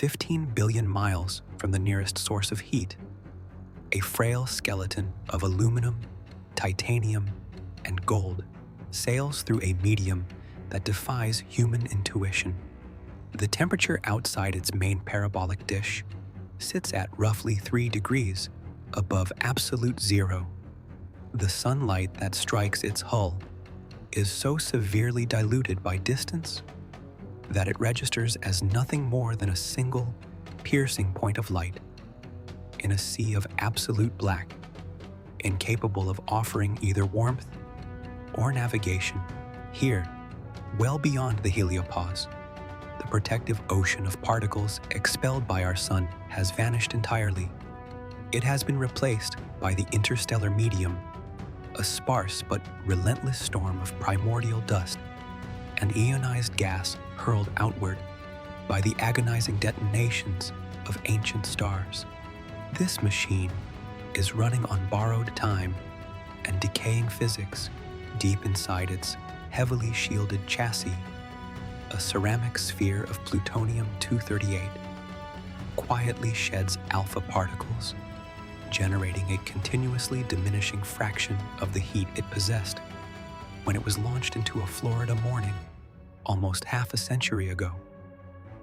15 billion miles from the nearest source of heat, a frail skeleton of aluminum, titanium, and gold sails through a medium that defies human intuition. The temperature outside its main parabolic dish sits at roughly 3 degrees above absolute zero. The sunlight that strikes its hull is so severely diluted by distance that it registers as nothing more than a single, piercing point of light in a sea of absolute black, incapable of offering either warmth or navigation. Here, well beyond the heliopause, the protective ocean of particles expelled by our sun has vanished entirely. It has been replaced by the interstellar medium, a sparse but relentless storm of primordial dust and ionized gas hurled outward by the agonizing detonations of ancient stars. This machine is running on borrowed time and decaying physics deep inside its heavily shielded chassis. A ceramic sphere of plutonium-238 quietly sheds alpha particles, generating a continuously diminishing fraction of the heat it possessed when it was launched into a Florida morning almost half a century ago.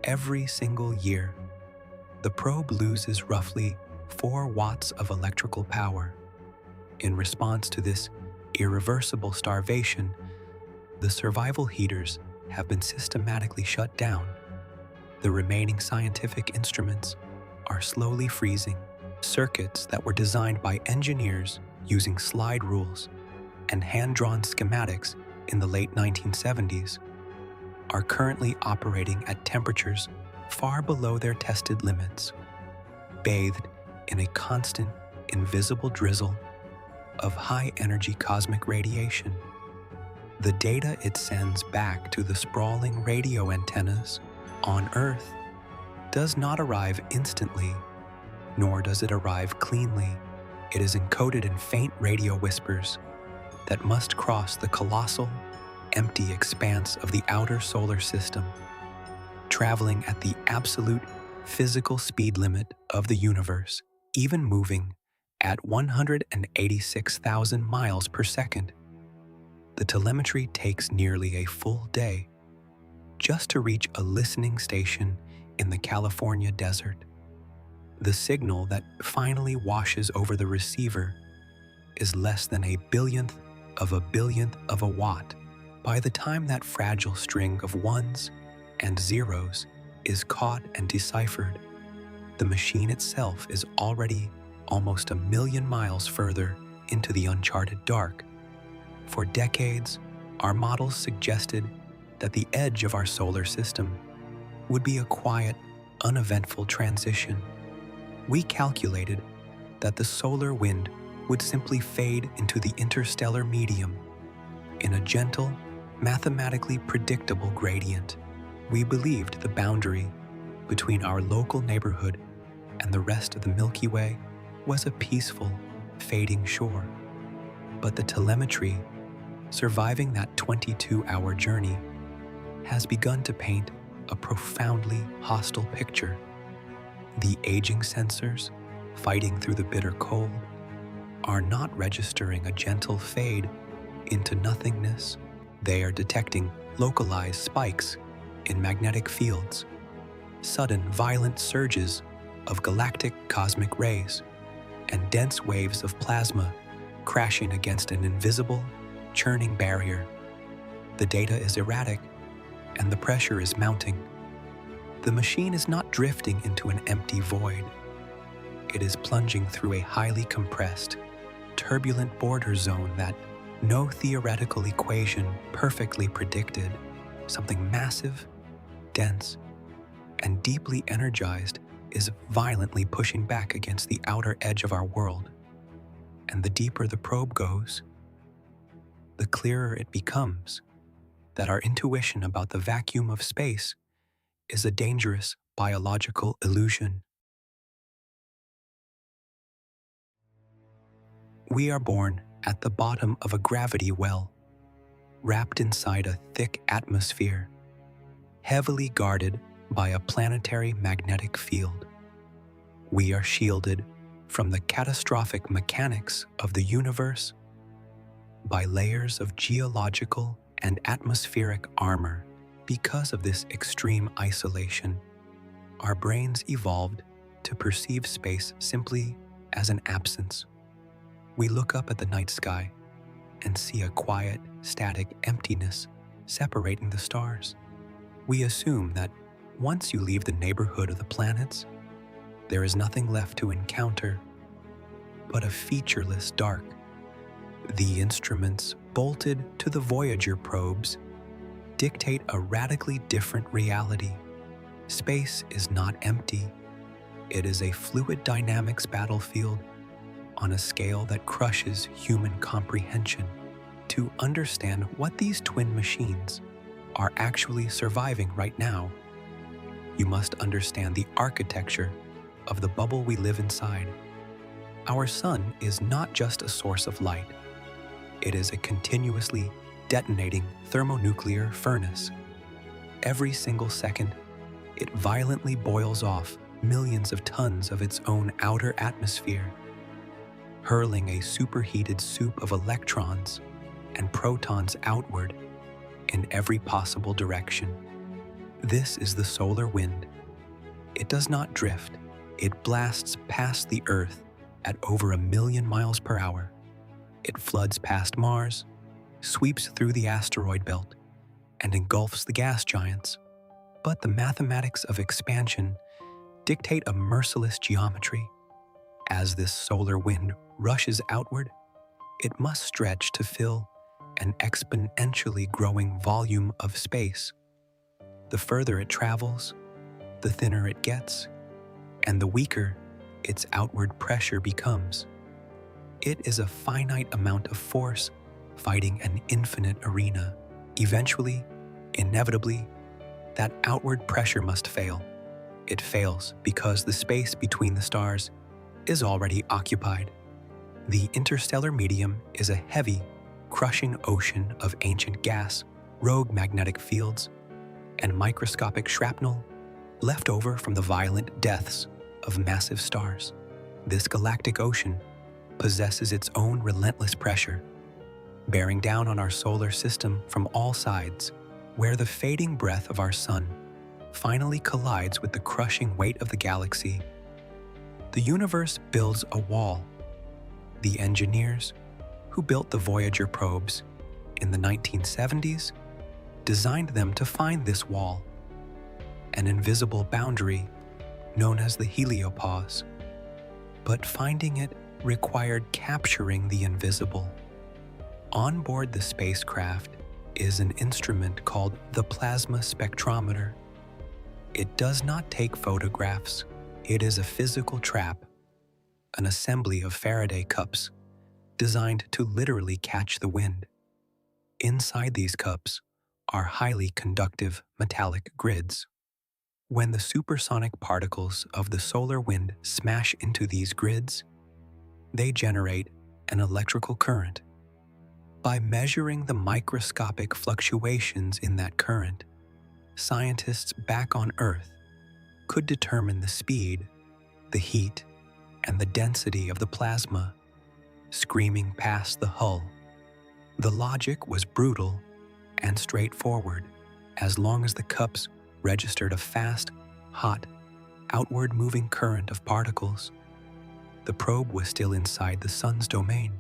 Every single year, the probe loses roughly 4 watts of electrical power. In response to this irreversible starvation, the survival heaters have been systematically shut down. The remaining scientific instruments are slowly freezing. Circuits that were designed by engineers using slide rules and hand-drawn schematics in the late 1970s are currently operating at temperatures far below their tested limits, bathed in a constant, invisible drizzle of high-energy cosmic radiation. The data it sends back to the sprawling radio antennas on Earth does not arrive instantly, nor does it arrive cleanly. It is encoded in faint radio whispers that must cross the colossal, empty expanse of the outer solar system, traveling at the absolute physical speed limit of the universe, even moving at 186,000 miles per second. The telemetry takes nearly a full day just to reach a listening station in the California desert. The signal that finally washes over the receiver is less than a billionth of a watt. By the time that fragile string of ones and zeros is caught and deciphered, the machine itself is already almost 1 million miles further into the uncharted dark. For decades, our models suggested that the edge of our solar system would be a quiet, uneventful transition. We calculated that the solar wind would simply fade into the interstellar medium in a gentle, mathematically predictable gradient. We believed the boundary between our local neighborhood and the rest of the Milky Way was a peaceful, fading shore. But the telemetry surviving that 22-hour journey has begun to paint a profoundly hostile picture. The aging sensors, fighting through the bitter cold, are not registering a gentle fade into nothingness. They are detecting localized spikes in magnetic fields, sudden violent surges of galactic cosmic rays, and dense waves of plasma crashing against an invisible, churning barrier. The data is erratic, and the pressure is mounting. The machine is not drifting into an empty void. It is plunging through a highly compressed, turbulent border zone that no theoretical equation perfectly predicted. Something massive, dense, and deeply energized is violently pushing back against the outer edge of our world. And the deeper the probe goes, the clearer it becomes that our intuition about the vacuum of space is a dangerous biological illusion. We are born at the bottom of a gravity well, wrapped inside a thick atmosphere, heavily guarded by a planetary magnetic field. We are shielded from the catastrophic mechanics of the universe by layers of geological and atmospheric armor. Because of this extreme isolation, our brains evolved to perceive space simply as an absence. We look up at the night sky and see a quiet, static emptiness separating the stars. We assume that once you leave the neighborhood of the planets, there is nothing left to encounter but a featureless dark. The instruments bolted to the Voyager probes dictate a radically different reality. Space is not empty. It is a fluid dynamics battlefield on a scale that crushes human comprehension. To understand what these twin machines are actually surviving right now, you must understand the architecture of the bubble we live inside. Our sun is not just a source of light. It is a continuously detonating thermonuclear furnace. Every single second, it violently boils off millions of tons of its own outer atmosphere, hurling a superheated soup of electrons and protons outward in every possible direction. This is the solar wind. It does not drift. It blasts past the Earth at over 1 million miles per hour. It floods past Mars, sweeps through the asteroid belt, and engulfs the gas giants. But the mathematics of expansion dictate a merciless geometry. As this solar wind rushes outward, it must stretch to fill an exponentially growing volume of space. The further it travels, the thinner it gets, and the weaker its outward pressure becomes. It is a finite amount of force fighting an infinite arena. Eventually, inevitably, that outward pressure must fail. It fails because the space between the stars is already occupied. The interstellar medium is a heavy, crushing ocean of ancient gas, rogue magnetic fields, and microscopic shrapnel left over from the violent deaths of massive stars. This galactic ocean possesses its own relentless pressure, bearing down on our solar system from all sides. Where the fading breath of our sun finally collides with the crushing weight of the galaxy, the universe builds a wall. The engineers who built the Voyager probes in the 1970s designed them to find this wall, an invisible boundary known as the heliopause. But finding it required capturing the invisible. On board the spacecraft is an instrument called the plasma spectrometer. It does not take photographs. It is a physical trap, an assembly of Faraday cups designed to literally catch the wind. Inside these cups are highly conductive metallic grids. When the supersonic particles of the solar wind smash into these grids, they generate an electrical current. By measuring the microscopic fluctuations in that current, scientists back on Earth could determine the speed, the heat, and the density of the plasma screaming past the hull. The logic was brutal and straightforward. As long as the cups registered a fast, hot, outward-moving current of particles, the probe was still inside the sun's domain.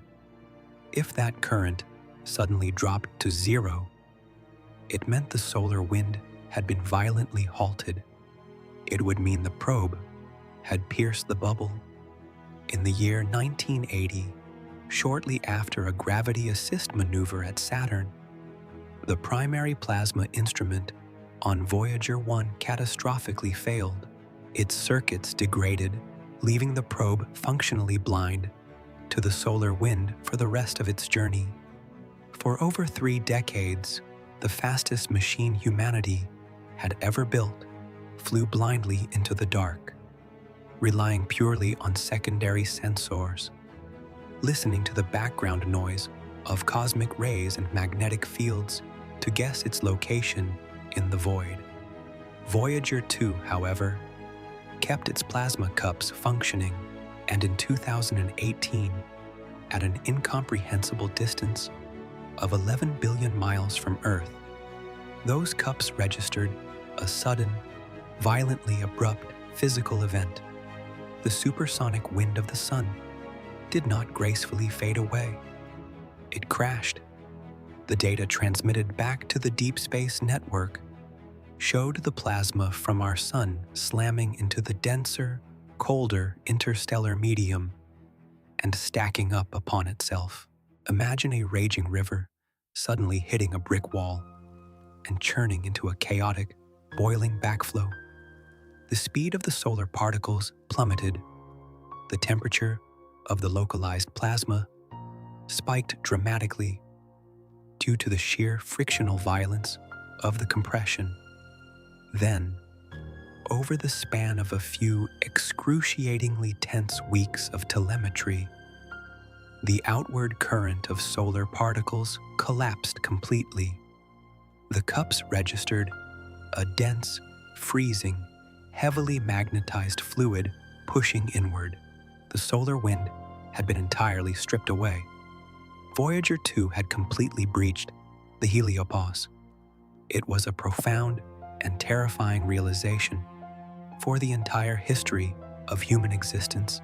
If that current suddenly dropped to zero, it meant the solar wind had been violently halted. It would mean the probe had pierced the bubble. In the year 1980, shortly after a gravity assist maneuver at Saturn, the primary plasma instrument on Voyager 1 catastrophically failed. Its circuits degraded, leaving the probe functionally blind to the solar wind for the rest of its journey. For over 3 decades, the fastest machine humanity had ever built flew blindly into the dark, relying purely on secondary sensors, listening to the background noise of cosmic rays and magnetic fields to guess its location in the void. Voyager 2, however, kept its plasma cups functioning, and in 2018, at an incomprehensible distance of 11 billion miles from Earth, those cups registered a sudden, violently abrupt physical event. The supersonic wind of the sun did not gracefully fade away. It crashed. The data transmitted back to the deep space network showed the plasma from our sun slamming into the denser, colder interstellar medium and stacking up upon itself. Imagine a raging river suddenly hitting a brick wall and churning into a chaotic, boiling backflow. The speed of the solar particles plummeted. The temperature of the localized plasma spiked dramatically due to the sheer frictional violence of the compression. Then, over the span of a few excruciatingly tense weeks of telemetry, the outward current of solar particles collapsed completely. The cups registered a dense, freezing, heavily magnetized fluid pushing inward. The solar wind had been entirely stripped away. Voyager 2 had completely breached the heliopause. It was a profound and terrifying realization. For the entire history of human existence,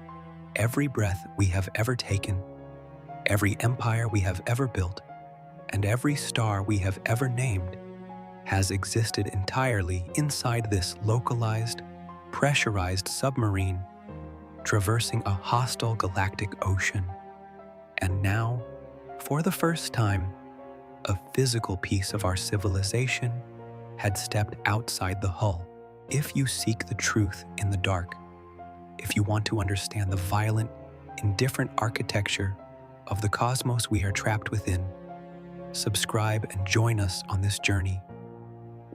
every breath we have ever taken, every empire we have ever built, and every star we have ever named has existed entirely inside this localized, pressurized submarine traversing a hostile galactic ocean. And now, for the first time, a physical piece of our civilization had stepped outside the hull. If you seek the truth in the dark, if you want to understand the violent, indifferent architecture of the cosmos we are trapped within, subscribe and join us on this journey.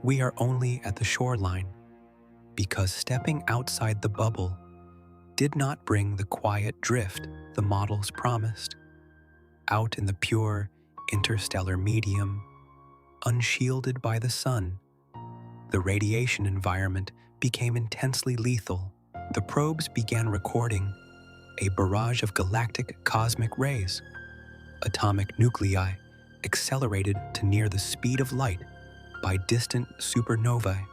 We are only at the shoreline, because stepping outside the bubble did not bring the quiet drift the models promised. Out in the pure, interstellar medium, unshielded by the sun, the radiation environment became intensely lethal. The probes began recording a barrage of galactic cosmic rays. Atomic nuclei accelerated to near the speed of light by distant supernovae,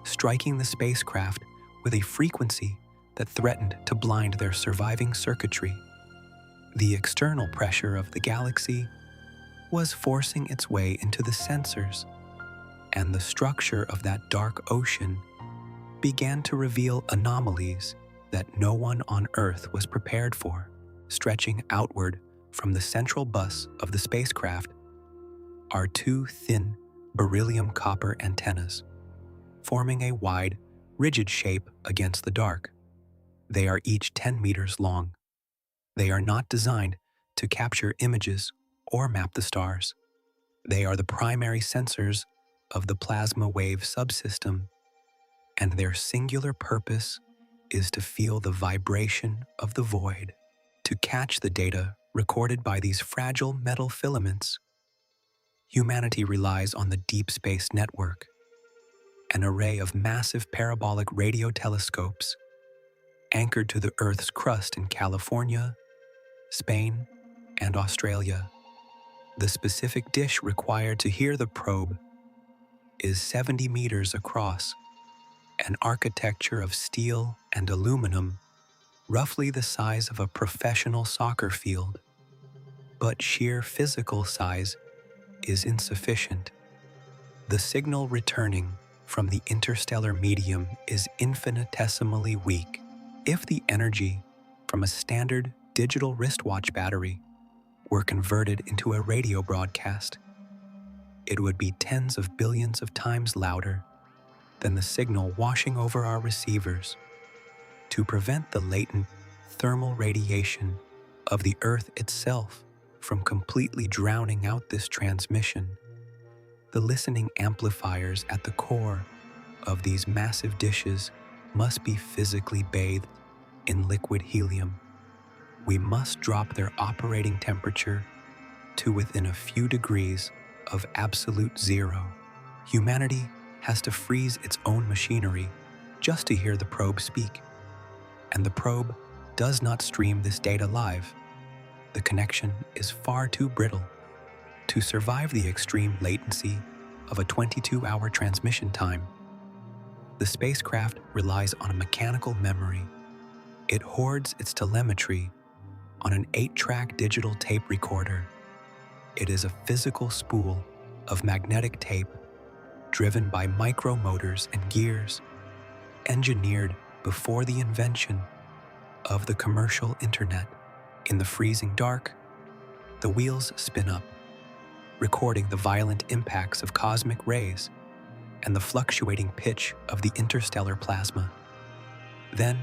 striking the spacecraft with a frequency that threatened to blind their surviving circuitry. The external pressure of the galaxy was forcing its way into the sensors, and the structure of that dark ocean began to reveal anomalies that no one on Earth was prepared for. Stretching outward from the central bus of the spacecraft are two thin beryllium copper antennas, forming a wide, rigid shape against the dark. They are each 10 meters long. They are not designed to capture images or map the stars. They are the primary sensors of the plasma wave subsystem, and their singular purpose is to feel the vibration of the void. To catch the data recorded by these fragile metal filaments, humanity relies on the Deep Space Network, an array of massive parabolic radio telescopes anchored to the Earth's crust in California, Spain, and Australia. The specific dish required to hear the probe is 70 meters across, an architecture of steel and aluminum, roughly the size of a professional soccer field. But sheer physical size is insufficient. The signal returning from the interstellar medium is infinitesimally weak. If the energy from a standard digital wristwatch battery were converted into a radio broadcast, it would be tens of billions of times louder than the signal washing over our receivers. To prevent the latent thermal radiation of the Earth itself from completely drowning out this transmission, the listening amplifiers at the core of these massive dishes must be physically bathed in liquid helium. We must drop their operating temperature to within a few degrees of absolute zero. Humanity has to freeze its own machinery just to hear the probe speak. And the probe does not stream this data live. The connection is far too brittle to survive the extreme latency of a 22-hour transmission time. The spacecraft relies on a mechanical memory. It hoards its telemetry on an 8-track digital tape recorder. It is a physical spool of magnetic tape driven by micromotors and gears, engineered before the invention of the commercial internet. In the freezing dark, the wheels spin up, recording the violent impacts of cosmic rays and the fluctuating pitch of the interstellar plasma. Then,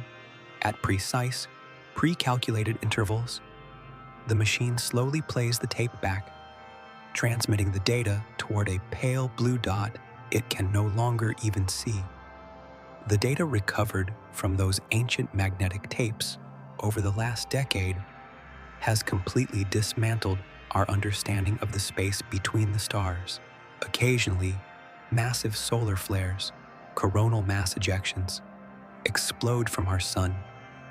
at precise, pre-calculated intervals, the machine slowly plays the tape back, transmitting the data toward a pale blue dot it can no longer even see. The data recovered from those ancient magnetic tapes over the last decade has completely dismantled our understanding of the space between the stars. Occasionally, massive solar flares, coronal mass ejections, explode from our sun,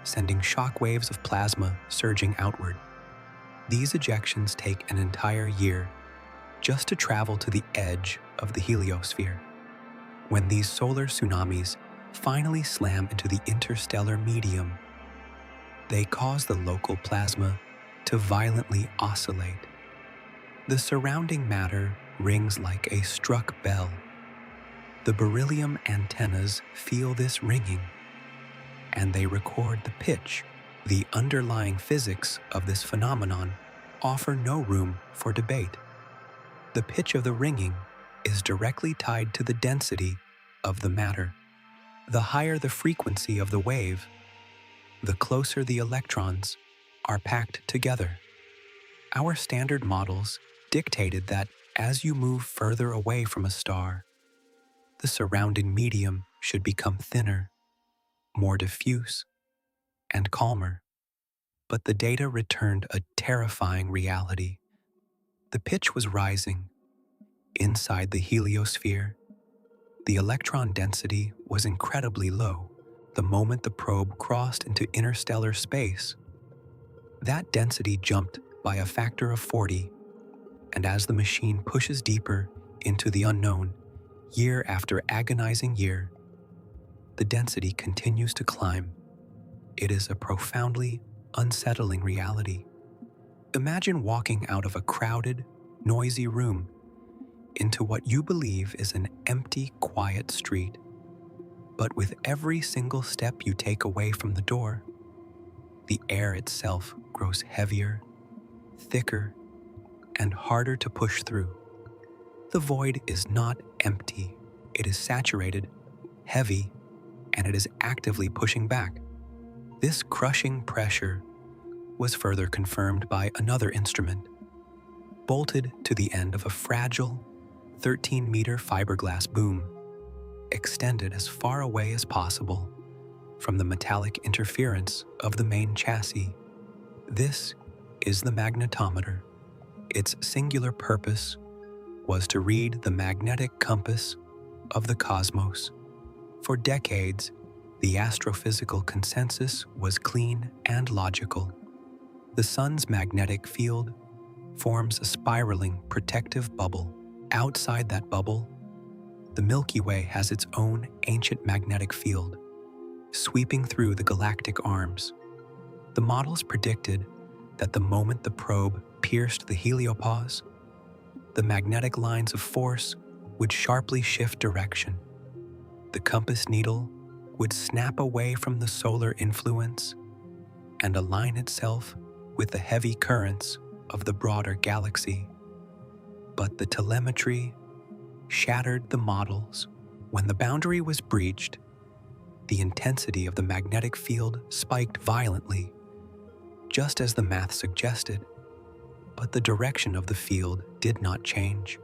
sending shock waves of plasma surging outward. These ejections take an entire year just to travel to the edge of the heliosphere. When these solar tsunamis finally slam into the interstellar medium, they cause the local plasma to violently oscillate. The surrounding matter rings like a struck bell. The beryllium antennas feel this ringing, and they record the pitch. The underlying physics of this phenomenon offer no room for debate. The pitch of the ringing is directly tied to the density of the matter. The higher the frequency of the wave, the closer the electrons are packed together. Our standard models dictated that as you move further away from a star, the surrounding medium should become thinner, more diffuse, and calmer. But the data returned a terrifying reality. The pitch was rising. Inside the heliosphere, the electron density was incredibly low the moment the probe crossed into interstellar space. That density jumped by a factor of 40, and as the machine pushes deeper into the unknown, year after agonizing year, the density continues to climb. It is a profoundly unsettling reality. Imagine walking out of a crowded, noisy room into what you believe is an empty, quiet street. But with every single step you take away from the door, the air itself grows heavier, thicker, and harder to push through. The void is not empty. It is saturated, heavy, and it is actively pushing back. This crushing pressure was further confirmed by another instrument, bolted to the end of a fragile 13-meter fiberglass boom, extended as far away as possible from the metallic interference of the main chassis. This is the magnetometer. Its singular purpose was to read the magnetic compass of the cosmos. For decades, the astrophysical consensus was clean and logical. The sun's magnetic field forms a spiraling protective bubble. Outside that bubble, the Milky Way has its own ancient magnetic field, sweeping through the galactic arms. The models predicted that the moment the probe pierced the heliopause, the magnetic lines of force would sharply shift direction. The compass needle would snap away from the solar influence and align itself with the heavy currents of the broader galaxy. But the telemetry shattered the models. When the boundary was breached, the intensity of the magnetic field spiked violently, just as the math suggested. But the direction of the field did not change,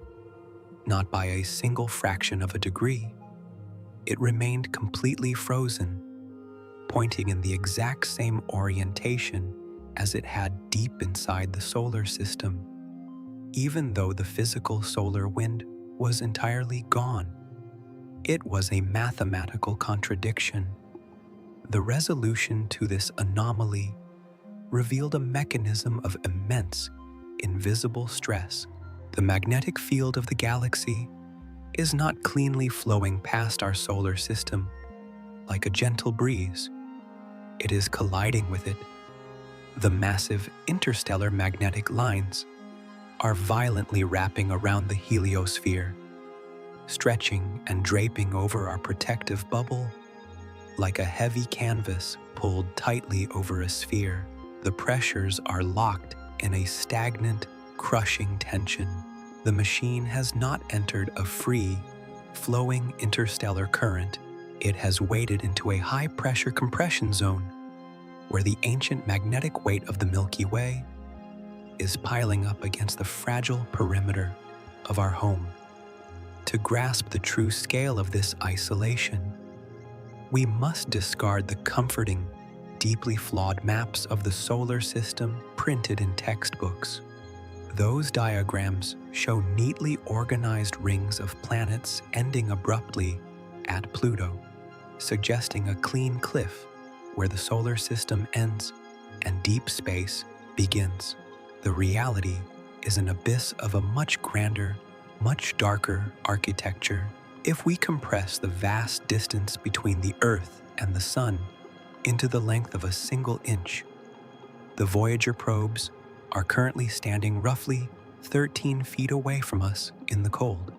not by a single fraction of a degree. It remained completely frozen, pointing in the exact same orientation as it had deep inside the solar system, even though the physical solar wind was entirely gone. It was a mathematical contradiction. The resolution to this anomaly revealed a mechanism of immense, invisible stress. The magnetic field of the galaxy is not cleanly flowing past our solar system like a gentle breeze. It is colliding with it. The massive interstellar magnetic lines are violently wrapping around the heliosphere, stretching and draping over our protective bubble like a heavy canvas pulled tightly over a sphere. The pressures are locked in a stagnant, crushing tension. The machine has not entered a free, flowing interstellar current. It has waded into a high-pressure compression zone where the ancient magnetic weight of the Milky Way is piling up against the fragile perimeter of our home. To grasp the true scale of this isolation, we must discard the comforting, deeply flawed maps of the solar system printed in textbooks. Those diagrams show neatly organized rings of planets ending abruptly at Pluto, suggesting a clean cliff where the solar system ends and deep space begins. The reality is an abyss of a much grander, much darker architecture. If we compress the vast distance between the Earth and the Sun into the length of a single inch, the Voyager probes are currently standing roughly 13 feet away from us in the cold.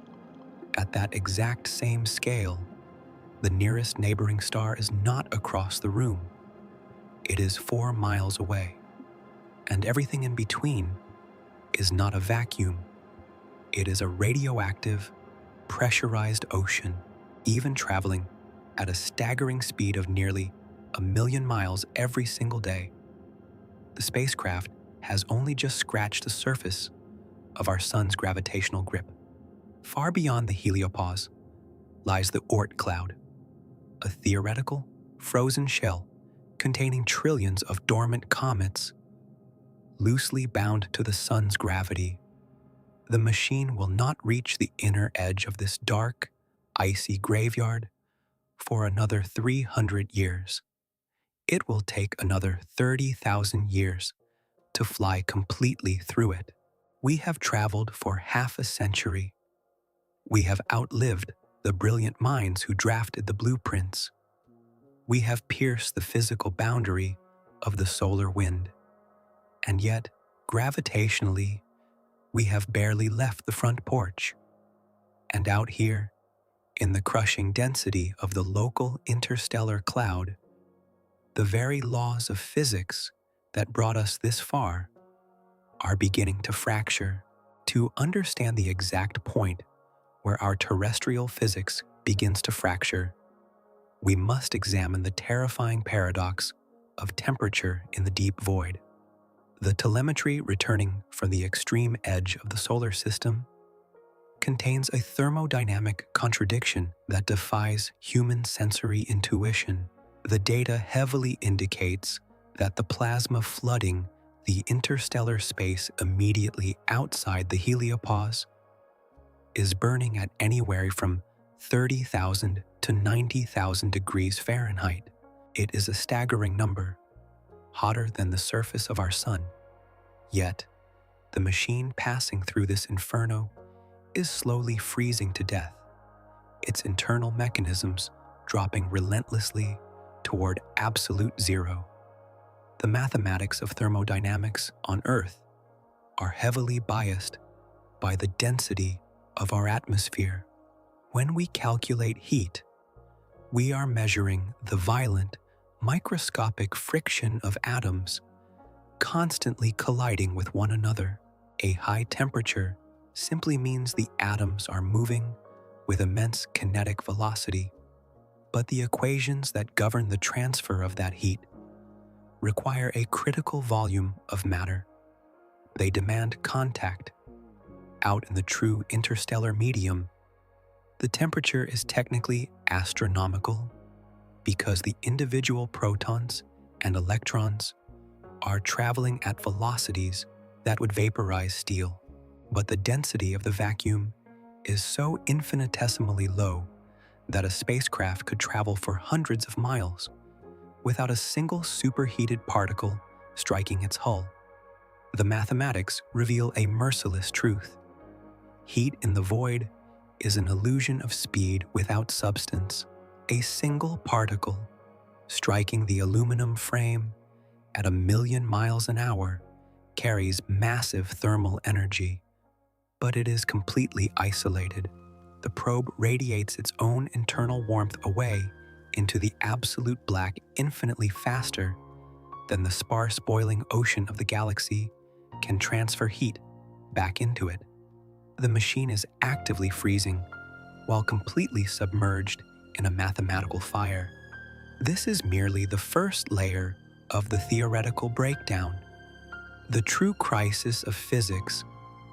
At that exact same scale, the nearest neighboring star is not across the room. It is 4 miles away, and everything in between is not a vacuum. It is a radioactive, pressurized ocean, even traveling at a staggering speed of nearly 1,000,000 miles every single day. The spacecraft has only just scratched the surface of our sun's gravitational grip. Far beyond the heliopause lies the Oort cloud, a theoretical, frozen shell containing trillions of dormant comets loosely bound to the sun's gravity. The machine will not reach the inner edge of this dark, icy graveyard for another 300 years. It will take another 30,000 years to fly completely through it. We have traveled for half a century. We have outlived the brilliant minds who drafted the blueprints. We have pierced the physical boundary of the solar wind. And yet, gravitationally, we have barely left the front porch. And out here, in the crushing density of the local interstellar cloud, the very laws of physics that brought us this far are beginning to fracture. To understand the exact point where our terrestrial physics begins to fracture, we must examine the terrifying paradox of temperature in the deep void. The telemetry returning from the extreme edge of the solar system contains a thermodynamic contradiction that defies human sensory intuition. The data heavily indicates that the plasma flooding the interstellar space immediately outside the heliopause is burning at anywhere from 30,000 to 90,000 degrees Fahrenheit. It is a staggering number, hotter than the surface of our sun. Yet, the machine passing through this inferno is slowly freezing to death, its internal mechanisms dropping relentlessly toward absolute zero. The mathematics of thermodynamics on Earth are heavily biased by the density of our atmosphere. When we calculate heat, we are measuring the violent, microscopic friction of atoms constantly colliding with one another. A high temperature simply means the atoms are moving with immense kinetic velocity. But the equations that govern the transfer of that heat require a critical volume of matter. They demand contact. Out in the true interstellar medium, the temperature is technically astronomical because the individual protons and electrons are traveling at velocities that would vaporize steel. But the density of the vacuum is so infinitesimally low that a spacecraft could travel for hundreds of miles without a single superheated particle striking its hull. The mathematics reveal a merciless truth. Heat in the void is an illusion of speed without substance. A single particle striking the aluminum frame at 1,000,000 miles an hour carries massive thermal energy, but it is completely isolated. The probe radiates its own internal warmth away into the absolute black infinitely faster than the sparse boiling ocean of the galaxy can transfer heat back into it. The machine is actively freezing while completely submerged in a mathematical fire. This is merely the first layer of the theoretical breakdown. The true crisis of physics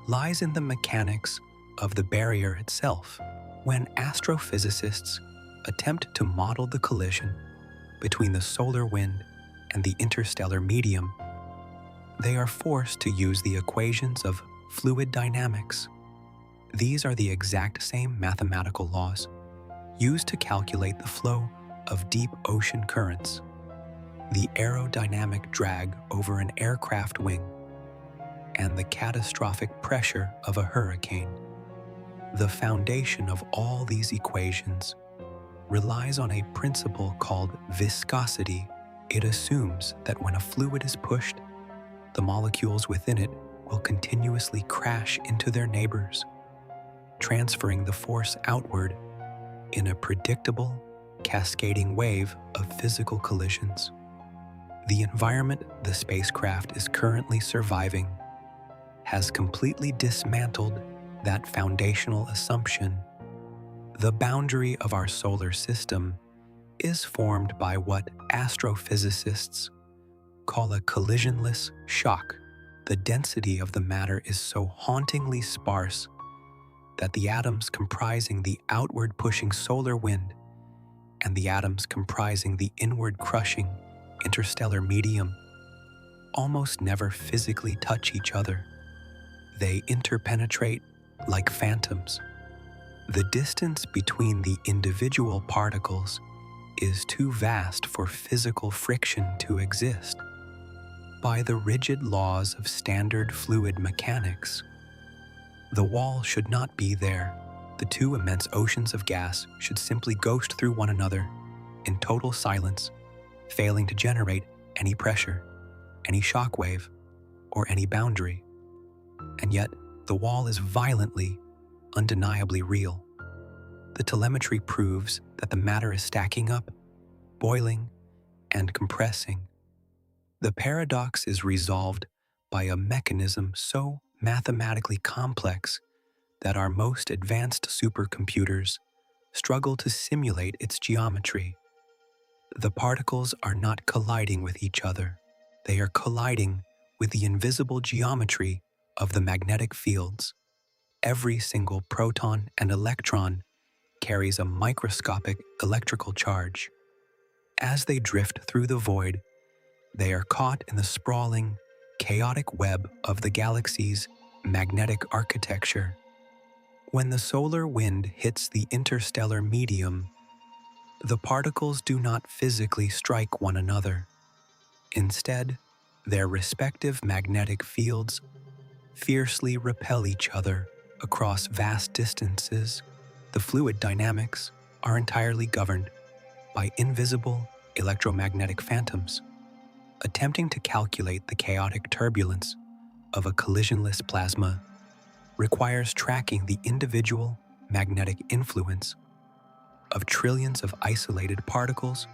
lies in the mechanics of the barrier itself. When astrophysicists attempt to model the collision between the solar wind and the interstellar medium, they are forced to use the equations of fluid dynamics. These are the exact same mathematical laws used to calculate the flow of deep ocean currents, the aerodynamic drag over an aircraft wing, and the catastrophic pressure of a hurricane. The foundation of all these equations relies on a principle called viscosity. It assumes that when a fluid is pushed, the molecules within it will continuously crash into their neighbors, transferring the force outward in a predictable, cascading wave of physical collisions. The environment the spacecraft is currently surviving has completely dismantled that foundational assumption. The boundary of our solar system is formed by what astrophysicists call a collisionless shock. The density of the matter is so hauntingly sparse that the atoms comprising the outward-pushing solar wind and the atoms comprising the inward-crushing interstellar medium almost never physically touch each other. They interpenetrate like phantoms. The distance between the individual particles is too vast for physical friction to exist. By the rigid laws of standard fluid mechanics, the wall should not be there. The two immense oceans of gas should simply ghost through one another in total silence, failing to generate any pressure, any shock wave, or any boundary. And yet, the wall is violently, undeniably real. The telemetry proves that the matter is stacking up, boiling, and compressing. The paradox is resolved by a mechanism so mathematically complex that our most advanced supercomputers struggle to simulate its geometry. The particles are not colliding with each other. They are colliding with the invisible geometry of the magnetic fields. Every single proton and electron carries a microscopic electrical charge. As they drift through the void, they are caught in the sprawling, chaotic web of the galaxy's magnetic architecture. When the solar wind hits the interstellar medium, the particles do not physically strike one another. Instead, their respective magnetic fields fiercely repel each other across vast distances. The fluid dynamics are entirely governed by invisible electromagnetic phantoms. Attempting to calculate the chaotic turbulence of a collisionless plasma requires tracking the individual magnetic influence of trillions of isolated particles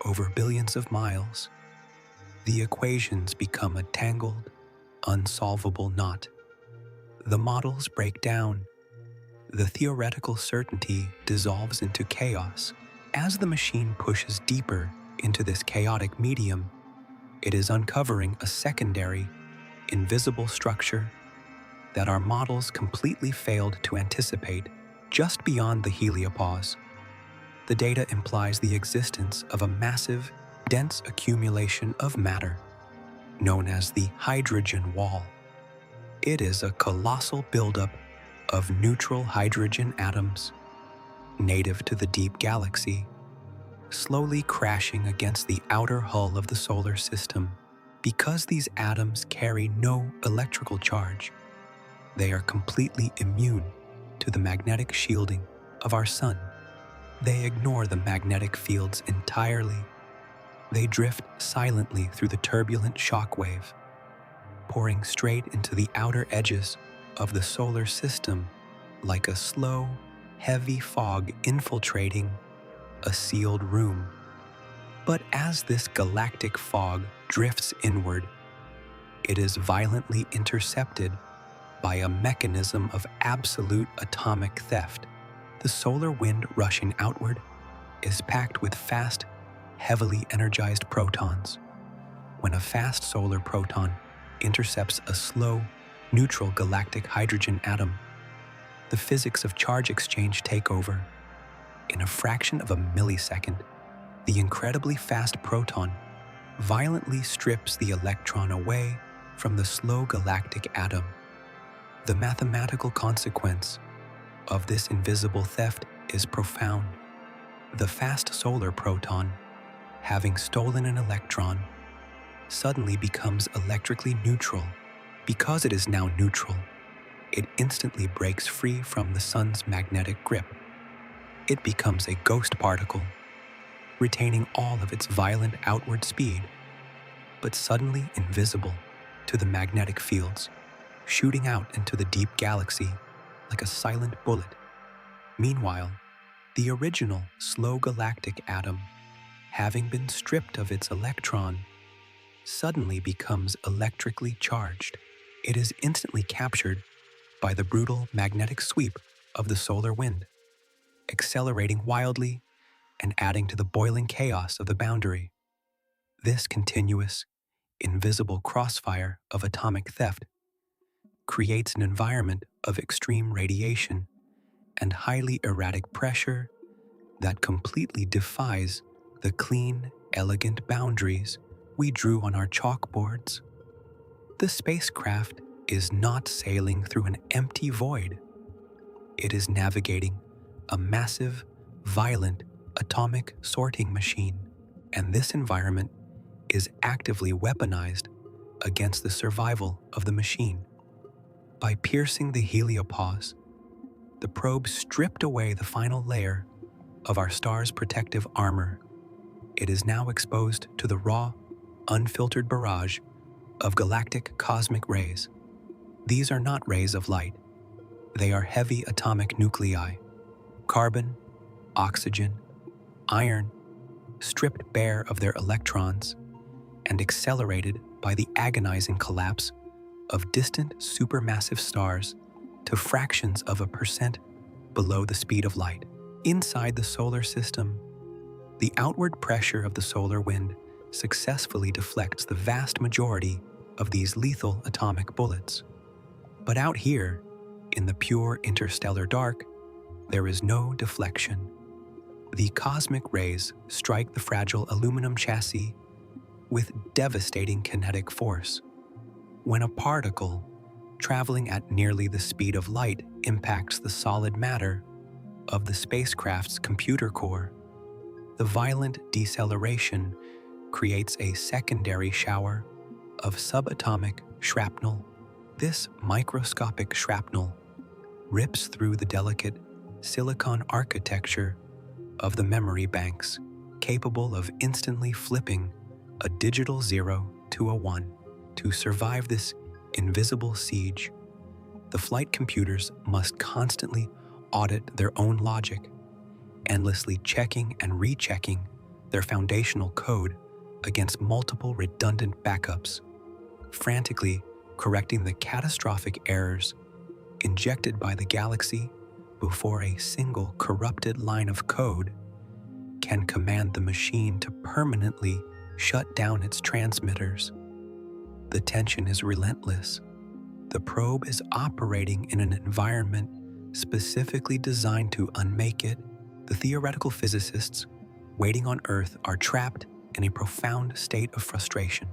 over billions of miles. The equations become a tangled, unsolvable knot. The models break down. The theoretical certainty dissolves into chaos. As the machine pushes deeper into this chaotic medium, it is uncovering a secondary, invisible structure that our models completely failed to anticipate. Just beyond the heliopause, the data implies the existence of a massive, dense accumulation of matter, known as the hydrogen wall. It is a colossal buildup of neutral hydrogen atoms, native to the deep galaxy, slowly crashing against the outer hull of the solar system. Because these atoms carry no electrical charge, they are completely immune to the magnetic shielding of our sun. They ignore the magnetic fields entirely. They drift silently through the turbulent shock wave, pouring straight into the outer edges of the solar system like a slow, heavy fog infiltrating a sealed room. But as this galactic fog drifts inward, it is violently intercepted by a mechanism of absolute atomic theft. The solar wind rushing outward is packed with fast, heavily energized protons. When a fast solar proton intercepts a slow, neutral galactic hydrogen atom, the physics of charge exchange take over. In a fraction of a millisecond, the incredibly fast proton violently strips the electron away from the slow galactic atom. The mathematical consequence of this invisible theft is profound. The fast solar proton, having stolen an electron, suddenly becomes electrically neutral. Because it is now neutral, it instantly breaks free from the sun's magnetic grip. It becomes a ghost particle, retaining all of its violent outward speed, but suddenly invisible to the magnetic fields, shooting out into the deep galaxy like a silent bullet. Meanwhile, the original slow galactic atom, having been stripped of its electron, suddenly becomes electrically charged. It is instantly captured by the brutal magnetic sweep of the solar wind, accelerating wildly and adding to the boiling chaos of the boundary. This continuous, invisible crossfire of atomic theft creates an environment of extreme radiation and highly erratic pressure that completely defies the clean, elegant boundaries we drew on our chalkboards. The spacecraft is not sailing through an empty void. It is navigating a massive, violent atomic sorting machine, and this environment is actively weaponized against the survival of the machine. By piercing the heliopause, the probe stripped away the final layer of our star's protective armor. It is now exposed to the raw, unfiltered barrage of galactic cosmic rays. These are not rays of light. They are heavy atomic nuclei, carbon, oxygen, iron, stripped bare of their electrons and accelerated by the agonizing collapse of distant supermassive stars to fractions of a percent below the speed of light. Inside the solar system, the outward pressure of the solar wind successfully deflects the vast majority of these lethal atomic bullets. But out here, in the pure interstellar dark, there is no deflection. The cosmic rays strike the fragile aluminum chassis with devastating kinetic force. When a particle, traveling at nearly the speed of light, impacts the solid matter of the spacecraft's computer core, the violent deceleration creates a secondary shower of subatomic shrapnel. This microscopic shrapnel rips through the delicate silicon architecture of the memory banks, capable of instantly flipping a digital 0 to a 1. To survive this invisible siege, the flight computers must constantly audit their own logic, endlessly checking and rechecking their foundational code against multiple redundant backups, frantically correcting the catastrophic errors injected by the galaxy before a single corrupted line of code can command the machine to permanently shut down its transmitters. The tension is relentless. The probe is operating in an environment specifically designed to unmake it. The theoretical physicists waiting on Earth are trapped in a profound state of frustration.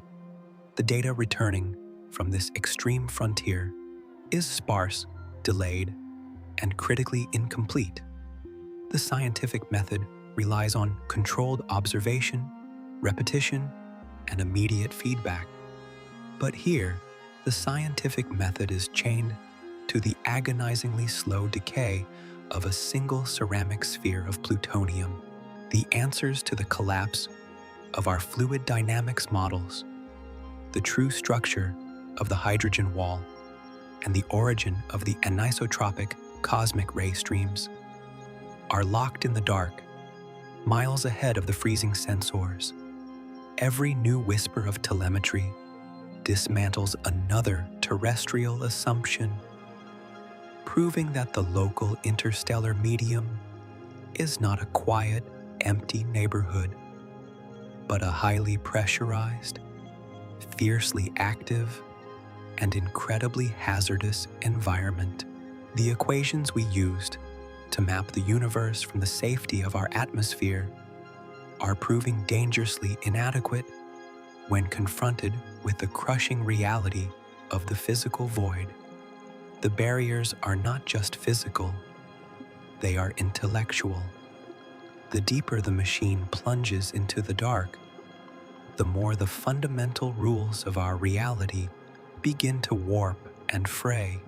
The data returning from this extreme frontier is sparse, delayed, and critically incomplete. The scientific method relies on controlled observation, repetition, and immediate feedback. But here, the scientific method is chained to the agonizingly slow decay of a single ceramic sphere of plutonium. The answers to the collapse of our fluid dynamics models, the true structure of the hydrogen wall, and the origin of the anisotropic cosmic ray streams are locked in the dark, miles ahead of the freezing sensors. Every new whisper of telemetry dismantles another terrestrial assumption, proving that the local interstellar medium is not a quiet, empty neighborhood, but a highly pressurized, fiercely active, and incredibly hazardous environment. The equations we used to map the universe from the safety of our atmosphere are proving dangerously inadequate when confronted with the crushing reality of the physical void. The barriers are not just physical, they are intellectual. The deeper the machine plunges into the dark, the more the fundamental rules of our reality begin to warp and fray,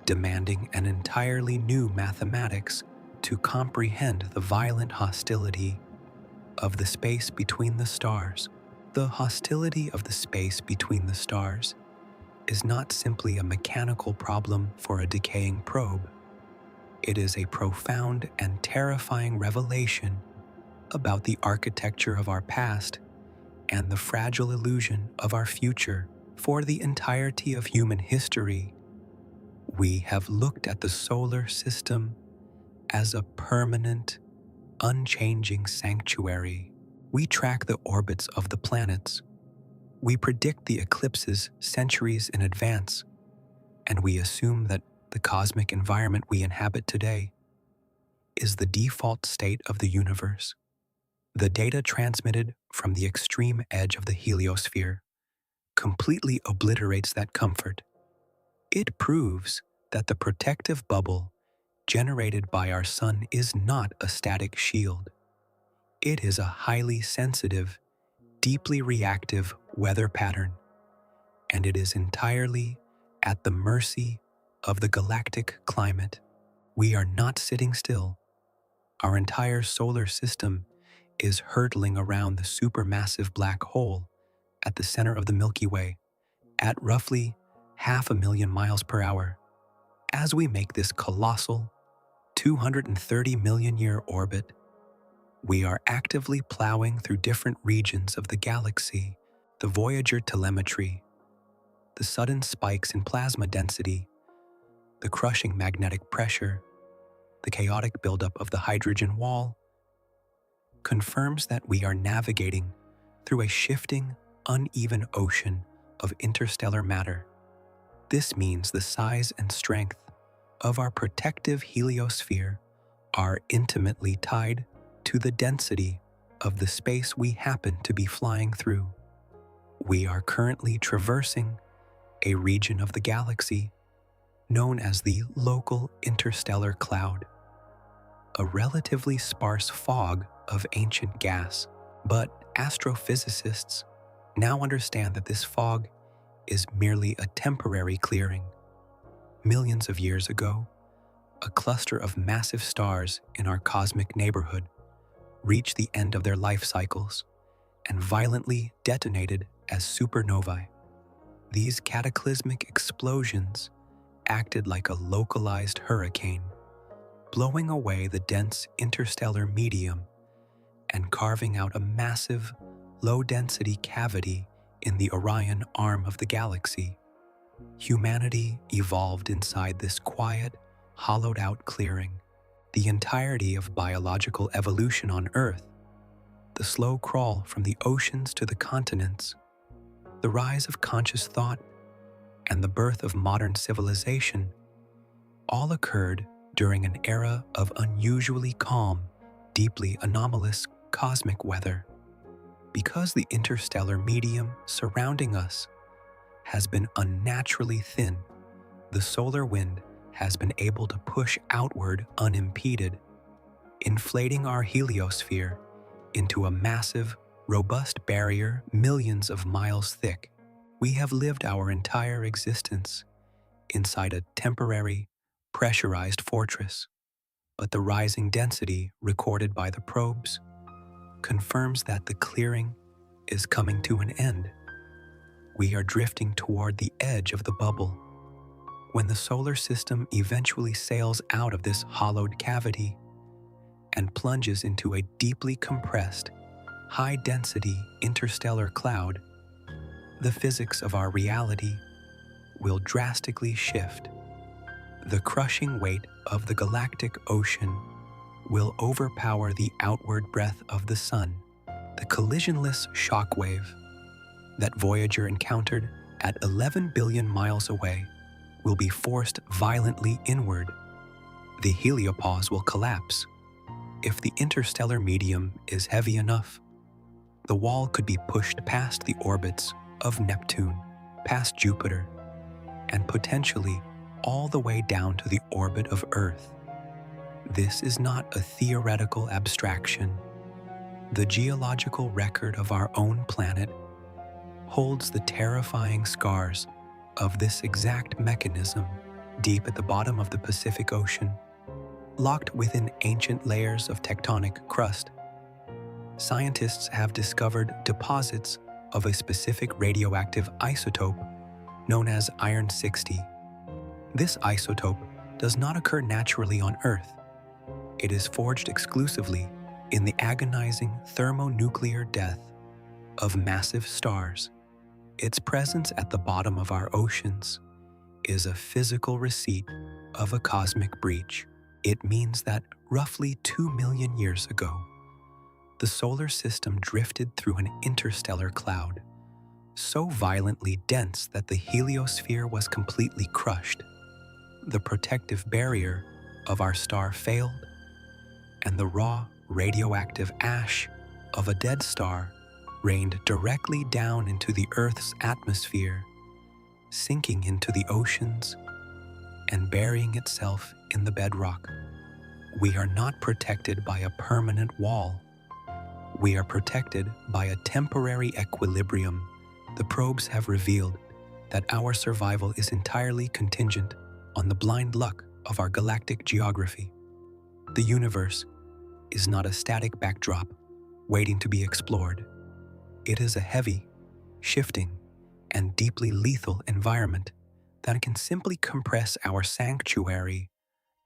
demanding an entirely new mathematics to comprehend the violent hostility of the space between the stars. The hostility of the space between the stars is not simply a mechanical problem for a decaying probe. It is a profound and terrifying revelation about the architecture of our past and the fragile illusion of our future. For the entirety of human history, we have looked at the solar system as a permanent, unchanging sanctuary. We track the orbits of the planets. We predict the eclipses centuries in advance, and we assume that the cosmic environment we inhabit today is the default state of the universe. The data transmitted from the extreme edge of the heliosphere completely obliterates that comfort. It proves that the protective bubble generated by our sun is not a static shield. It is a highly sensitive, deeply reactive weather pattern, and it is entirely at the mercy of the galactic climate. We are not sitting still. Our entire solar system is hurtling around the supermassive black hole at the center of the Milky Way at roughly 500,000 miles per hour. As we make this colossal 230 million year orbit, we are actively plowing through different regions of the galaxy. The Voyager telemetry, the sudden spikes in plasma density, the crushing magnetic pressure, the chaotic buildup of the hydrogen wall, confirms that we are navigating through a shifting, uneven ocean of interstellar matter. This means the size and strength of our protective heliosphere are intimately tied to the density of the space we happen to be flying through. We are currently traversing a region of the galaxy known as the local interstellar cloud, a relatively sparse fog of ancient gas. But astrophysicists now understand that this fog is merely a temporary clearing. Millions of years ago, a cluster of massive stars in our cosmic neighborhood reached the end of their life cycles and violently detonated as supernovae. These cataclysmic explosions acted like a localized hurricane, blowing away the dense interstellar medium and carving out a massive, low-density cavity in the Orion arm of the galaxy. Humanity evolved inside this quiet, hollowed-out clearing. The entirety of biological evolution on Earth, the slow crawl from the oceans to the continents, the rise of conscious thought, and the birth of modern civilization all occurred during an era of unusually calm, deeply anomalous cosmic weather. Because the interstellar medium surrounding us has been unnaturally thin, the solar wind has been able to push outward unimpeded. inflating our heliosphere into a massive, robust barrier millions of miles thick. We have lived our entire existence inside a temporary, pressurized fortress, but the rising density recorded by the probes confirms that the clearing is coming to an end. We are drifting toward the edge of the bubble. When the solar system eventually sails out of this hollowed cavity and plunges into a deeply compressed, high-density interstellar cloud, the physics of our reality will drastically shift. The crushing weight of the galactic ocean will overpower the outward breath of the sun. The collisionless shockwave that Voyager encountered at 11 billion miles away will be forced violently inward. The heliopause will collapse. If the interstellar medium is heavy enough, the wall could be pushed past the orbits of Neptune, past Jupiter, and potentially all the way down to the orbit of Earth. This is not a theoretical abstraction. The geological record of our own planet holds the terrifying scars of this exact mechanism deep at the bottom of the Pacific Ocean, locked within ancient layers of tectonic crust. Scientists have discovered deposits of a specific radioactive isotope known as iron-60. This isotope does not occur naturally on Earth. It is forged exclusively in the agonizing thermonuclear death of massive stars. Its presence at the bottom of our oceans is a physical receipt of a cosmic breach. It means that roughly 2 million years ago, the solar system drifted through an interstellar cloud, so violently dense that the heliosphere was completely crushed. The protective barrier of our star failed, and the raw, radioactive ash of a dead star rained directly down into the Earth's atmosphere, sinking into the oceans and burying itself in the bedrock. We are not protected by a permanent wall. We are protected by a temporary equilibrium. The probes have revealed that our survival is entirely contingent on the blind luck of our galactic geography. The universe is not a static backdrop waiting to be explored. It is a heavy, shifting, and deeply lethal environment that can simply compress our sanctuary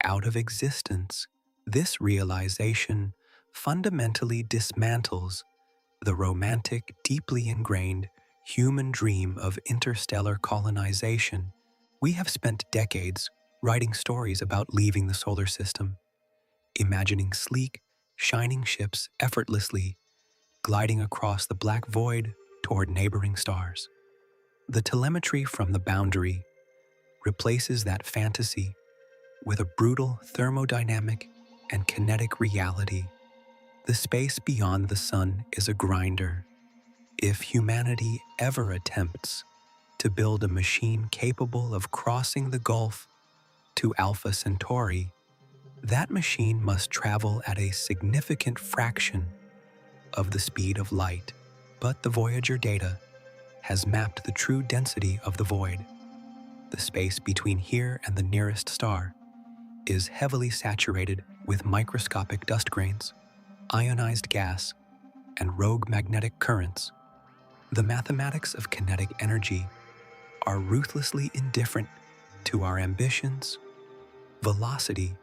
out of existence. This realization fundamentally dismantles the romantic, deeply ingrained human dream of interstellar colonization. We have spent decades writing stories about leaving the solar system, imagining sleek, shining ships effortlessly gliding across the black void toward neighboring stars. The telemetry from the boundary replaces that fantasy with a brutal thermodynamic and kinetic reality. The space beyond the sun is a grinder. If humanity ever attempts to build a machine capable of crossing the gulf to Alpha Centauri, that machine must travel at a significant fraction of the speed of light. But the Voyager data has mapped the true density of the void. The space between here and the nearest star is heavily saturated with microscopic dust grains, ionized gas, and rogue magnetic currents. The mathematics of kinetic energy are ruthlessly indifferent to our ambitions. Velocity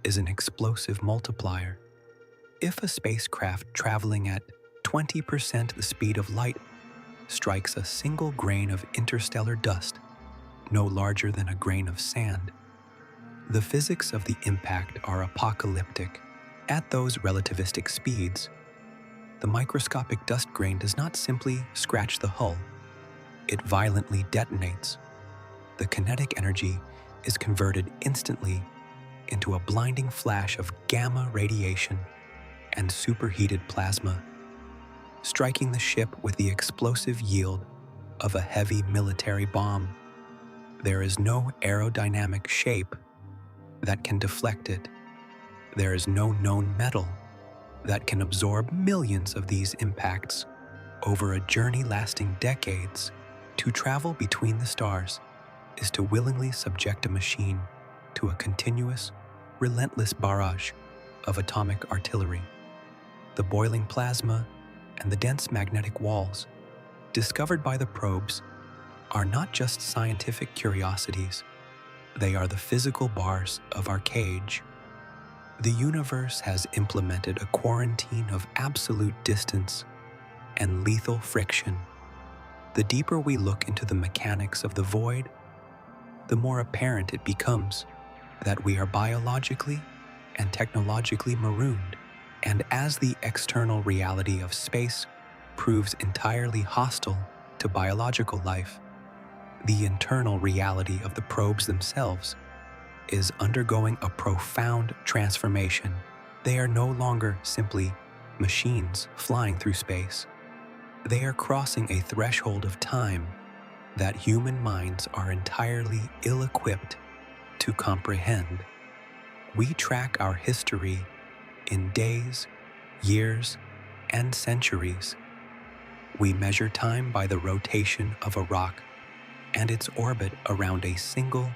is an explosive multiplier. If a spacecraft traveling at 20% the speed of light strikes a single grain of interstellar dust, no larger than a grain of sand, the physics of the impact are apocalyptic. At those relativistic speeds, the microscopic dust grain does not simply scratch the hull, it violently detonates. The kinetic energy is converted instantly into a blinding flash of gamma radiation and superheated plasma, striking the ship with the explosive yield of a heavy military bomb. There is no aerodynamic shape that can deflect it. There is no known metal that can absorb millions of these impacts over a journey lasting decades. To travel between the stars is to willingly subject a machine to a continuous, relentless barrage of atomic artillery. The boiling plasma and the dense magnetic walls discovered by the probes are not just scientific curiosities, they are the physical bars of our cage. The universe has implemented a quarantine of absolute distance and lethal friction. The deeper we look into the mechanics of the void, the more apparent it becomes that we are biologically and technologically marooned. And as the external reality of space proves entirely hostile to biological life, the internal reality of the probes themselves is undergoing a profound transformation. They are no longer simply machines flying through space. They are crossing a threshold of time that human minds are entirely ill-equipped to comprehend. We track our history in days, years, and centuries. We measure time by the rotation of a rock and its orbit around a single,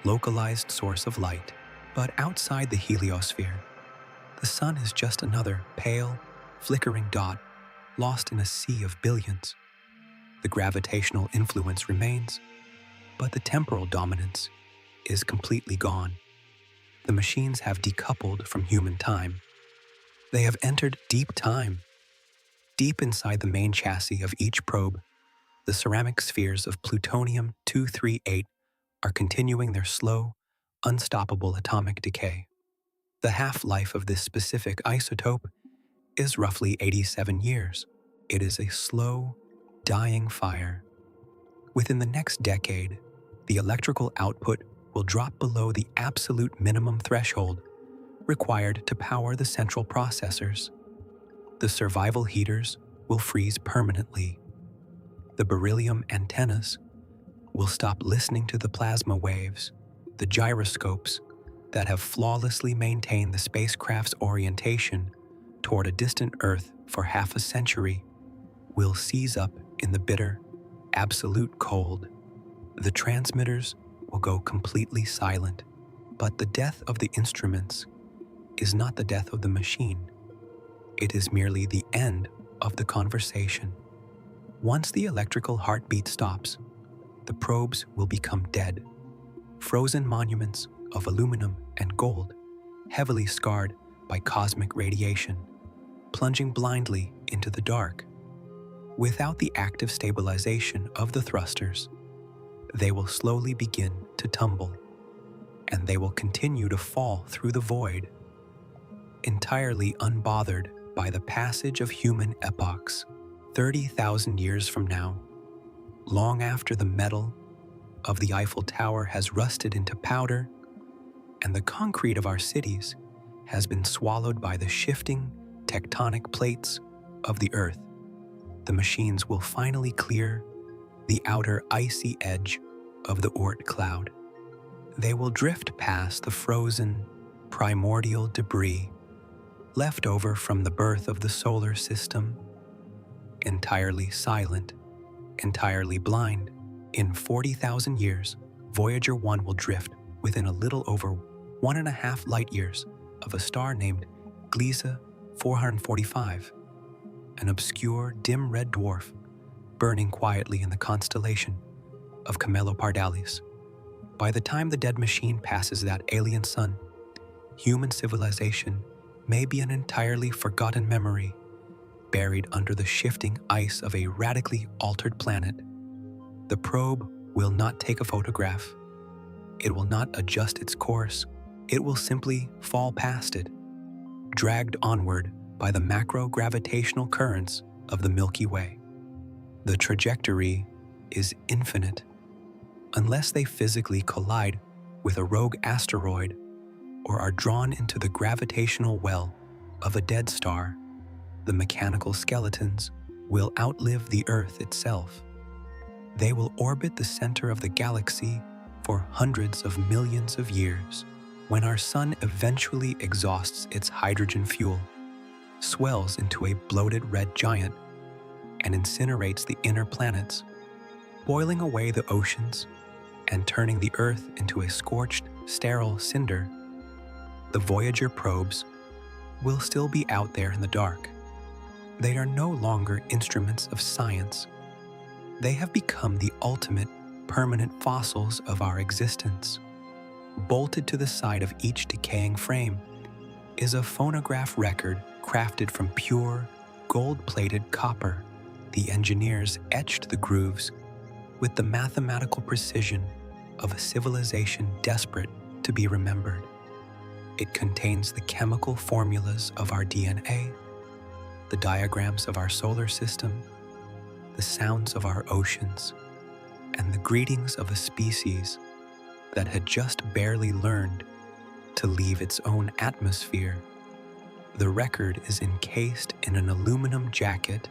localized source of light. But outside the heliosphere, the sun is just another pale, flickering dot lost in a sea of billions. The gravitational influence remains, but the temporal dominance is completely gone. The machines have decoupled from human time. They have entered deep time. Deep inside the main chassis of each probe, the ceramic spheres of plutonium-238 are continuing their slow, unstoppable atomic decay. The half-life of this specific isotope is roughly 87 years. It is a slow, dying fire. Within the next decade, the electrical output will drop below the absolute minimum threshold required to power the central processors. The survival heaters will freeze permanently. The beryllium antennas will stop listening to the plasma waves. The gyroscopes that have flawlessly maintained the spacecraft's orientation toward a distant Earth for half a century will seize up in the bitter, absolute cold. The transmitters will go completely silent. But the death of the instruments is not the death of the machine. It is merely the end of the conversation. Once the electrical heartbeat stops, the probes will become dead, frozen monuments of aluminum and gold, heavily scarred by cosmic radiation, plunging blindly into the dark. Without the active stabilization of the thrusters, they will slowly begin to tumble, and they will continue to fall through the void, entirely unbothered by the passage of human epochs. 30,000 years from now, long after the metal of the Eiffel Tower has rusted into powder and the concrete of our cities has been swallowed by the shifting tectonic plates of the Earth, the machines will finally clear the outer icy edge of the Oort cloud. They will drift past the frozen, primordial debris left over from the birth of the solar system, entirely silent, entirely blind. In 40,000 years, Voyager 1 will drift within a little over 1.5 light years of a star named Gliese 445, an obscure, dim red dwarf burning quietly in the constellation of Camelopardalis. By the time the dead machine passes that alien sun, human civilization may be an entirely forgotten memory, buried under the shifting ice of a radically altered planet. The probe will not take a photograph. It will not adjust its course. It will simply fall past it, dragged onward by the macro-gravitational currents of the Milky Way. The trajectory is infinite. Unless they physically collide with a rogue asteroid or are drawn into the gravitational well of a dead star, the mechanical skeletons will outlive the Earth itself. They will orbit the center of the galaxy for hundreds of millions of years. When our sun eventually exhausts its hydrogen fuel, swells into a bloated red giant, and incinerates the inner planets, boiling away the oceans and turning the Earth into a scorched, sterile cinder, the Voyager probes will still be out there in the dark. They are no longer instruments of science. They have become the ultimate, permanent fossils of our existence. Bolted to the side of each decaying frame is a phonograph record crafted from pure, gold-plated copper. The engineers etched the grooves with the mathematical precision of a civilization desperate to be remembered. It contains the chemical formulas of our DNA, the diagrams of our solar system, the sounds of our oceans, and the greetings of a species that had just barely learned to leave its own atmosphere. The record is encased in an aluminum jacket,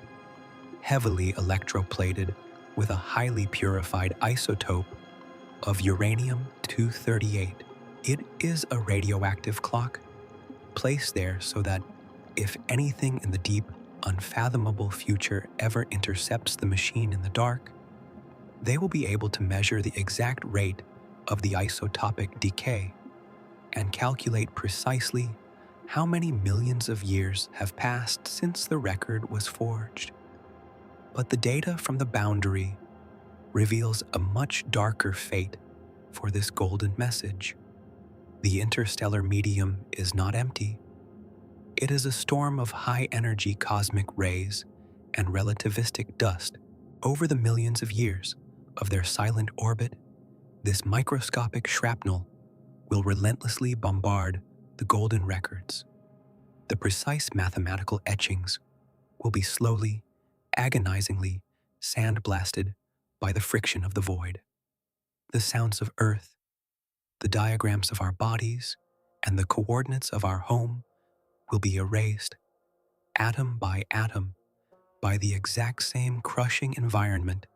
heavily electroplated with a highly purified isotope of uranium-238. It is a radioactive clock, placed there so that if anything in the deep, unfathomable future ever intercepts the machine in the dark, they will be able to measure the exact rate of the isotopic decay and calculate precisely how many millions of years have passed since the record was forged. But the data from the boundary reveals a much darker fate for this golden message. The interstellar medium is not empty. It is a storm of high-energy cosmic rays and relativistic dust. Over the millions of years of their silent orbit, this microscopic shrapnel will relentlessly bombard the golden records. The precise mathematical etchings will be slowly, agonizingly sandblasted by the friction of the void. The sounds of Earth, the diagrams of our bodies, and the coordinates of our home will be erased, atom by atom, by the exact same crushing environment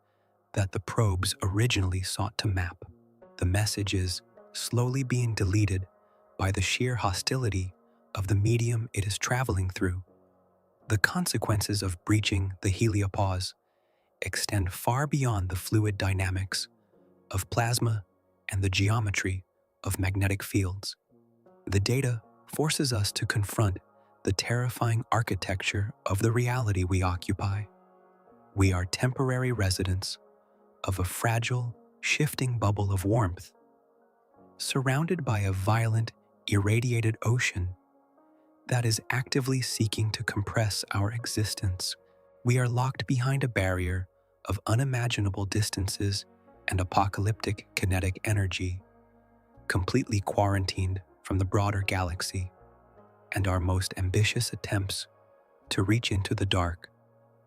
that the probes originally sought to map. The message is slowly being deleted by the sheer hostility of the medium it is traveling through. The consequences of breaching the heliopause extend far beyond the fluid dynamics of plasma and the geometry of magnetic fields. The data forces us to confront the terrifying architecture of the reality we occupy. We are temporary residents of a fragile, shifting bubble of warmth, surrounded by a violent, irradiated ocean that is actively seeking to compress our existence. We are locked behind a barrier of unimaginable distances and apocalyptic kinetic energy, completely quarantined from the broader galaxy, and our most ambitious attempts to reach into the dark,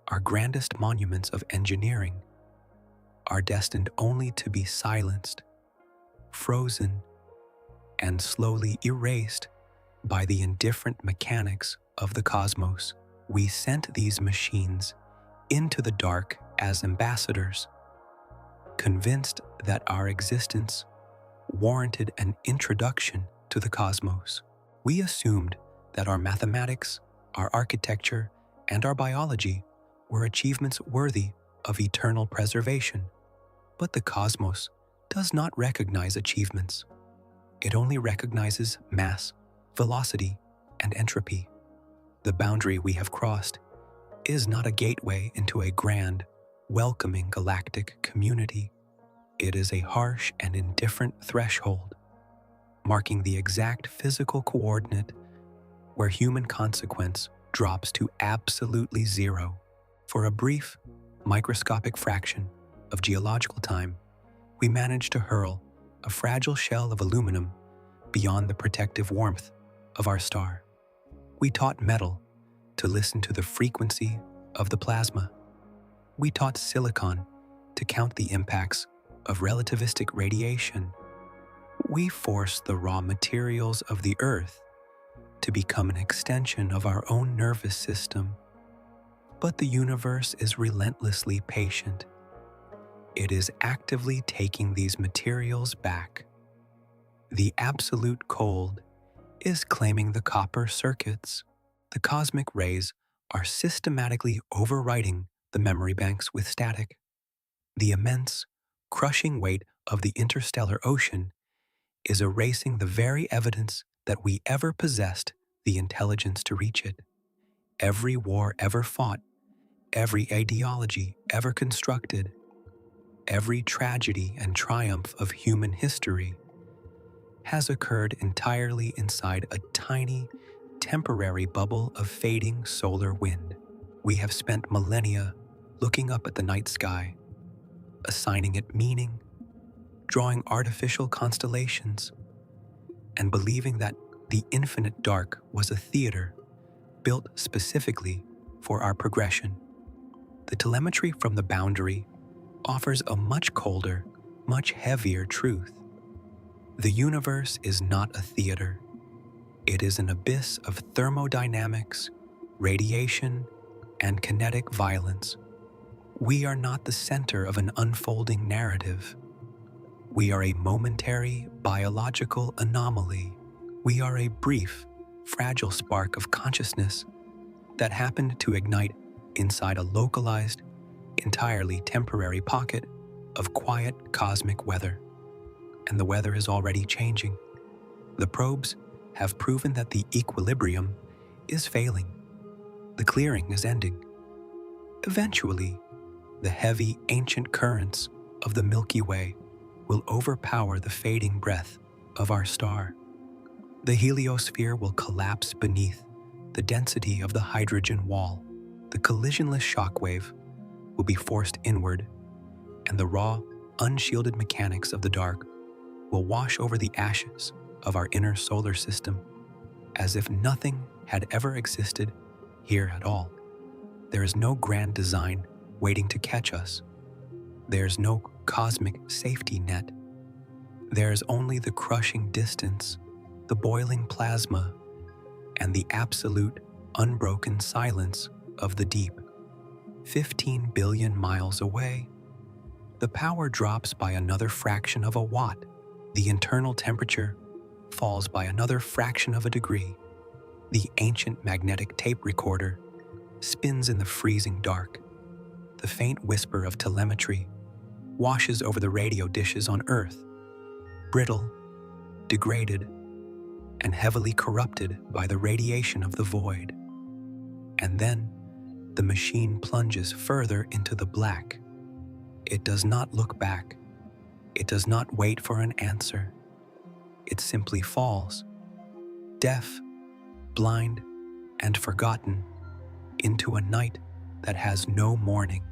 our grandest monuments of engineering, are destined only to be silenced, frozen, and slowly erased by the indifferent mechanics of the cosmos. We sent these machines into the dark as ambassadors, convinced that our existence warranted an introduction to the cosmos. We assumed that our mathematics, our architecture, and our biology were achievements worthy of eternal preservation. But the cosmos does not recognize achievements. It only recognizes mass, velocity, and entropy. The boundary we have crossed is not a gateway into a grand, welcoming galactic community. It is a harsh and indifferent threshold, marking the exact physical coordinate where human consequence drops to absolutely zero. For a brief, microscopic fraction of geological time, we managed to hurl a fragile shell of aluminum beyond the protective warmth of our star. We taught metal to listen to the frequency of the plasma. We taught silicon to count the impacts of relativistic radiation. We forced the raw materials of the Earth to become an extension of our own nervous system. But the universe is relentlessly patient. It is actively taking these materials back. The absolute cold is claiming the copper circuits. The cosmic rays are systematically overwriting the memory banks with static. The immense, crushing weight of the interstellar ocean is erasing the very evidence that we ever possessed the intelligence to reach it. Every war ever fought, every ideology ever constructed, every tragedy and triumph of human history has occurred entirely inside a tiny, temporary bubble of fading solar wind. We have spent millennia looking up at the night sky, assigning it meaning, drawing artificial constellations, and believing that the infinite dark was a theater built specifically for our progression. The telemetry from the boundary offers a much colder, much heavier truth. The universe is not a theater. It is an abyss of thermodynamics, radiation, and kinetic violence. We are not the center of an unfolding narrative. We are a momentary biological anomaly. We are a brief, fragile spark of consciousness that happened to ignite inside a localized, entirely temporary pocket of quiet cosmic weather. And the weather is already changing. The probes have proven that the equilibrium is failing. The clearing is ending. Eventually, the heavy ancient currents of the Milky Way will overpower the fading breath of our star. The heliosphere will collapse beneath the density of the hydrogen wall. The collisionless shockwave will be forced inward, and the raw, unshielded mechanics of the dark will wash over the ashes of our inner solar system as if nothing had ever existed here at all. There is no grand design waiting to catch us. There's no cosmic safety net. There's only the crushing distance, the boiling plasma, and the absolute, unbroken silence of the deep. 15 billion miles away, the power drops by another fraction of a watt. The internal temperature falls by another fraction of a degree. The ancient magnetic tape recorder spins in the freezing dark. The faint whisper of telemetry washes over the radio dishes on Earth, brittle, degraded, and heavily corrupted by the radiation of the void. And then the machine plunges further into the black. It does not look back. It does not wait for an answer. It simply falls, deaf, blind, and forgotten, into a night that has no morning.